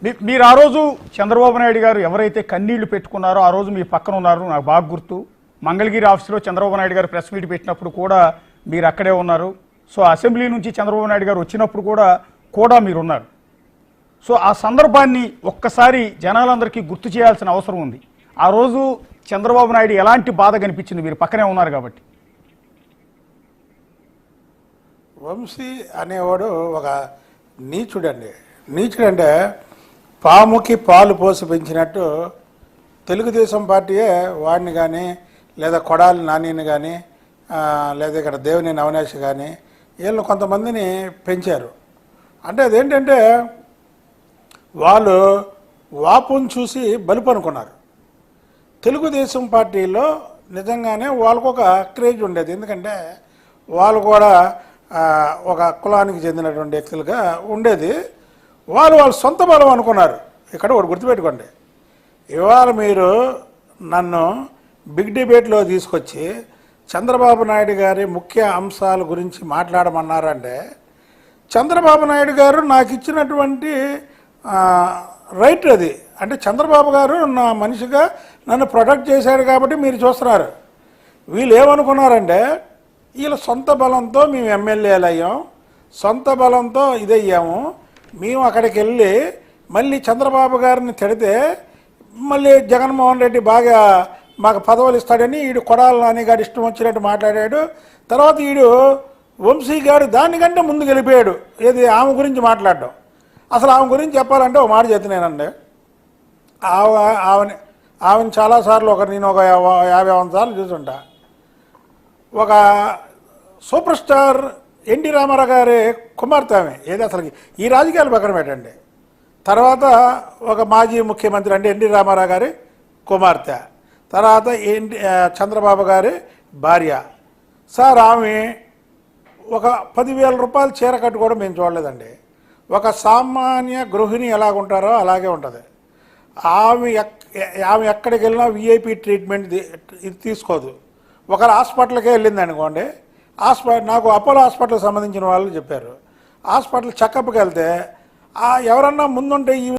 మీరు ఆ రోజు చంద్రబాబు నాయుడు గారు ఎవరైతే కన్నీళ్లు పెట్టుకున్నారో ఆ రోజు మీ పక్కన ఉన్నారు, నాకు బాగా గుర్తు. మంగళగిరి ఆఫీసులో చంద్రబాబు నాయుడు గారు ప్రెస్ మీట్ పెట్టినప్పుడు కూడా మీరు అక్కడే ఉన్నారు. సో అసెంబ్లీ నుంచి చంద్రబాబు నాయుడు గారు వచ్చినప్పుడు కూడా మీరు ఉన్నారు. సో ఆ సందర్భాన్ని ఒక్కసారి జనాలందరికీ గుర్తు చేయాల్సిన అవసరం ఉంది. ఆ రోజు చంద్రబాబు నాయుడు ఎలాంటి బాధ కనిపించింది, మీరు పక్కనే ఉన్నారు కాబట్టి. వంశీ అనేవాడు ఒక నీచుడంటే పాముకి పాలు పోసి పెంచినట్టు తెలుగుదేశం పార్టీయే వాడిని కానీ లేదా కొడాలి నానిని కానీ లేదా ఇక్కడ దేవినేని అవినాష్ కానీ వీళ్ళు కొంతమందిని పెంచారు. అంటే అదేంటంటే వాళ్ళు వాపుని చూసి బలుపు అనుకున్నారు. తెలుగుదేశం పార్టీలో నిజంగానే వాళ్ళకు ఒక క్రేజ్ ఉండేది. ఎందుకంటే వాళ్ళు కూడా ఒక కులానికి చెందినటువంటి వ్యక్తులుగా ఉండేది. వాళ్ళు సొంత బలం అనుకున్నారు. ఇక్కడ ఒకటి గుర్తుపెట్టుకోండి, ఇవాళ మీరు నన్ను బిగ్ డిబేట్లో తీసుకొచ్చి చంద్రబాబు నాయుడు గారి ముఖ్య అంశాల గురించి మాట్లాడమన్నారంటే చంద్రబాబు నాయుడు గారు నాకు ఇచ్చినటువంటి రైట్ అది. అంటే చంద్రబాబు గారు నా మనిషిగా నన్ను ప్రొటెక్ట్ చేశాడు కాబట్టి మీరు చూస్తున్నారు. వీళ్ళు ఏమనుకున్నారంటే వీళ్ళ సొంత బలంతో మేము ఎమ్మెల్యేలు అయ్యాం, సొంత బలంతో ఇదయ్యాము, మేము అక్కడికి వెళ్ళి మళ్ళీ చంద్రబాబు గారిని తిడితే మళ్ళీ జగన్మోహన్ రెడ్డి బాగా మాకు పదవులు ఇస్తాడని వీడు కొడాలి నాని గారు ఇష్టం వచ్చినట్టు మాట్లాడాడు. తర్వాత వీడు వంశీ గారు దానికంటే ముందు గెలిపాడు. ఏది ఆమె గురించి మాట్లాడడం. అసలు ఆమె గురించి చెప్పాలంటే ఒక మాట చెప్తున్నానండి. ఆమెను చాలాసార్లు నేను ఒక 50 సార్లు చూసుంటా. ఒక సూపర్ స్టార్ ఎన్టీ రామారావు గారి కుమార్తె ఆమె. ఏది అసలు ఈ రాజకీయాలు పక్కన పెట్టండి. తర్వాత ఒక మాజీ ముఖ్యమంత్రి అంటే ఎన్టీ రామారావు గారి కుమార్తె, తర్వాత చంద్రబాబు గారి భార్య. సార్ ఆమె ఒక 10,000 రూపాయలు చీర కట్టుకోవడం మేము చూడలేదండి. ఒక సామాన్య గృహిణి ఎలాగుంటారో అలాగే ఉంటుంది. ఆమె ఎక్కడికి వెళ్ళినా విఐపి ట్రీట్మెంట్ ఇది తీసుకోదు. ఒకరు హాస్పిటల్కే వెళ్ళింది అనుకోండి, నాకు అపోలో హాస్పిటల్కి సంబంధించిన వాళ్ళు చెప్పారు, హాస్పిటల్ చెకప్కి వెళ్తే ఎవరన్నా ముందుంటే